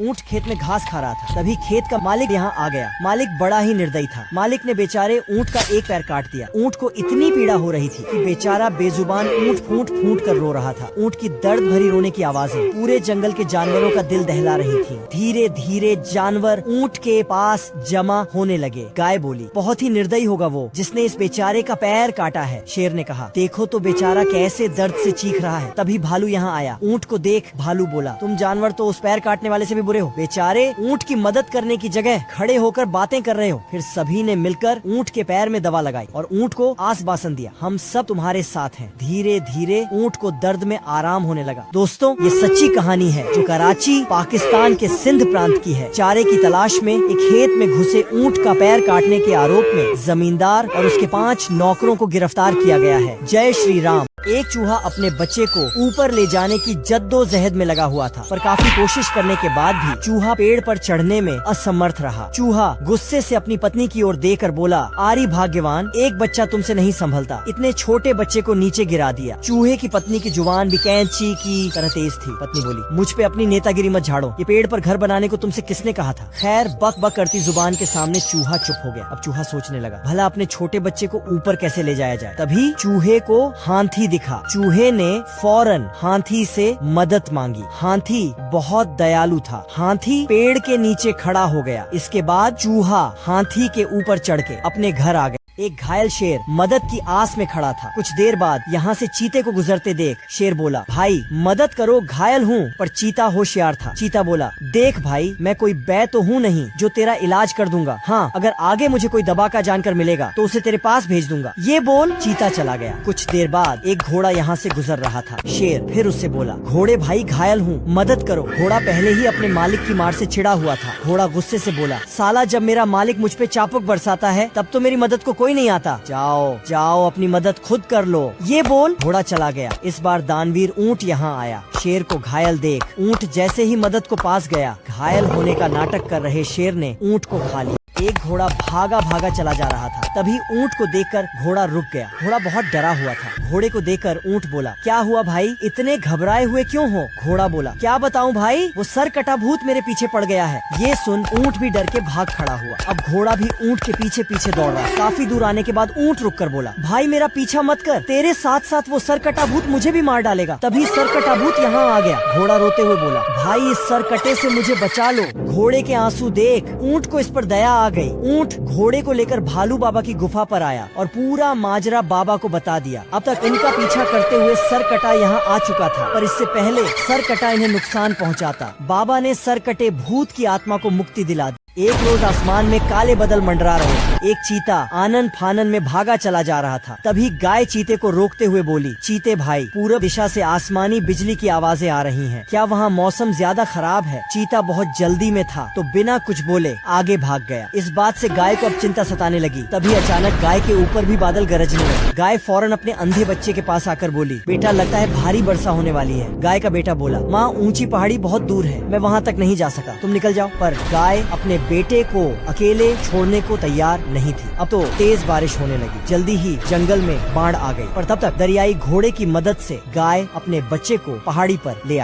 ऊँट खेत में घास खा रहा था। तभी खेत का मालिक यहाँ आ गया। मालिक बड़ा ही निर्दयी था। मालिक ने बेचारे ऊँट का एक पैर काट दिया। ऊँट को इतनी पीड़ा हो रही थी कि बेचारा बेजुबान ऊँट फूट फूट कर रो रहा था। ऊँट की दर्द भरी रोने की आवाजें पूरे जंगल के जानवरों का दिल दहला रही थी। धीरे धीरे जानवर ऊँट के पास जमा होने लगे। गाय बोली, बहुत ही निर्दयी होगा वो जिसने इस बेचारे का पैर काटा है। शेर ने कहा, देखो तो बेचारा कैसे दर्द से चीख रहा है। तभी भालू यहाँ आया। ऊँट को देख भालू बोला, तुम जानवर तो उस पैर काटने वाले से भी बुरे हो। बेचारे ऊँट की मदद करने की जगह खड़े होकर बातें कर रहे हो। फिर सभी ने मिलकर ऊँट के पैर में दवा लगाई और ऊँट को आश्वासन दिया, हम सब तुम्हारे साथ हैं। धीरे धीरे ऊँट को दर्द में आराम होने लगा। दोस्तों, ये सच्ची कहानी है जो कराची पाकिस्तान के सिंध प्रांत की है। चारे की तलाश में एक खेत में घुसे ऊँट का पैर काटने के आरोप में जमींदार और उसके 5 नौकरों को गिरफ्तार किया गया है। जय श्री राम। एक चूहा अपने बच्चे को ऊपर ले जाने की जद्दोजहद में लगा हुआ था, पर काफी कोशिश करने के बाद भी चूहा पेड़ पर चढ़ने में असमर्थ रहा। चूहा गुस्से से अपनी पत्नी की ओर देखकर बोला, आरी भाग्यवान, एक बच्चा तुमसे नहीं संभलता, इतने छोटे बच्चे को नीचे गिरा दिया। चूहे की पत्नी की जुबान भी कैंची की तरह तेज थी। पत्नी बोली, मुझ पे अपनी नेतागिरी मत झाड़ो, ये पेड़ पर घर बनाने को तुमसे किसने कहा था। खैर, बक बक करती जुबान के सामने चूहा चुप हो गया। अब चूहा सोचने लगा, भला अपने छोटे बच्चे को ऊपर कैसे ले जाया जाए। तभी चूहे को हाथी दिखा। चूहे ने फौरन हाथी से मदद मांगी। हाथी बहुत दयालु था। हाथी पेड़ के नीचे खड़ा हो गया। इसके बाद चूहा हाथी के ऊपर चढ़ के अपने घर आ गया। एक घायल शेर मदद की आस में खड़ा था। कुछ देर बाद यहाँ से चीते को गुजरते देख शेर बोला, भाई मदद करो, घायल हूँ। पर चीता होशियार था। चीता बोला, देख भाई, मैं कोई बै तो हूँ नहीं जो तेरा इलाज कर दूंगा। हाँ, अगर आगे मुझे कोई दवा का जानकर मिलेगा तो उसे तेरे पास भेज दूंगा। ये बोल चीता चला गया। कुछ देर बाद एक घोड़ा यहाँ से गुजर रहा था। शेर फिर उससे बोला, घोड़े भाई घायल हूँ, मदद करो। घोड़ा पहले ही अपने मालिक की मार से चिढ़ा हुआ था। घोड़ा गुस्से से बोला, साला जब मेरा मालिक मुझ पे चाबुक बरसाता है तब तो मेरी मदद को कोई नहीं आता। जाओ जाओ, अपनी मदद खुद कर लो। ये बोल घोड़ा चला गया। इस बार दानवीर ऊँट यहाँ आया। शेर को घायल देख ऊँट जैसे ही मदद को पास गया, घायल होने का नाटक कर रहे शेर ने ऊँट को खा लिया। एक घोड़ा भागा भागा चला जा रहा था। तभी ऊँट को देखकर घोड़ा रुक गया। घोड़ा बहुत डरा हुआ था। घोड़े को देखकर ऊँट बोला, क्या हुआ भाई, इतने घबराए हुए क्यों हो। घोड़ा बोला, क्या बताऊं भाई, वो सर कटा भूत मेरे पीछे पड़ गया है। ये सुन ऊँट भी डर के भाग खड़ा हुआ। अब घोड़ा भी ऊँट के पीछे पीछे दौड़ रहा। काफी दूर आने के बाद ऊँट रुक कर बोला, भाई मेरा पीछा मत कर, तेरे साथ साथ वो सर कटा भूत मुझे भी मार डालेगा। तभी सर कटा भूत यहाँ आ गया। घोड़ा रोते हुए बोला, भाई इस सर कटे से मुझे बचा लो। घोड़े के आंसू देख ऊँट को इस पर दया आ गई। ऊँट घोड़े को लेकर भालू बाबा की गुफा पर आया और पूरा माजरा बाबा को बता दिया। अब तक इनका पीछा करते हुए सरकटा यहाँ आ चुका था, पर इससे पहले सरकटा इन्हें नुकसान पहुँचाता। बाबा ने सरकटे भूत की आत्मा को मुक्ति दिला दी। एक रोज आसमान में काले बादल मंडरा रहे थे। एक चीता आनन फानन में भागा चला जा रहा था। तभी गाय चीते को रोकते हुए बोली, चीते भाई, पूरब दिशा से आसमानी बिजली की आवाजें आ रही हैं। क्या वहाँ मौसम ज्यादा खराब है। चीता बहुत जल्दी में था तो बिना कुछ बोले आगे भाग गया। इस बात से गाय को अब चिंता सताने लगी। तभी अचानक गाय के ऊपर भी बादल गरजने लगे। गाय फौरन अपने अंधे बच्चे के पास आकर बोली, बेटा लगता है भारी वर्षा होने वाली है। गाय का बेटा बोला, माँ ऊंची पहाड़ी बहुत दूर है, मैं वहाँ तक नहीं जा सका, तुम निकल जाओ। पर गाय अपने बेटे को अकेले छोड़ने को तैयार नहीं थी। अब तो तेज बारिश होने लगी। जल्दी ही जंगल में बाढ़ आ गई। पर तब तक दरियाई घोड़े की मदद से गाय अपने बच्चे को पहाड़ी पर ले आई।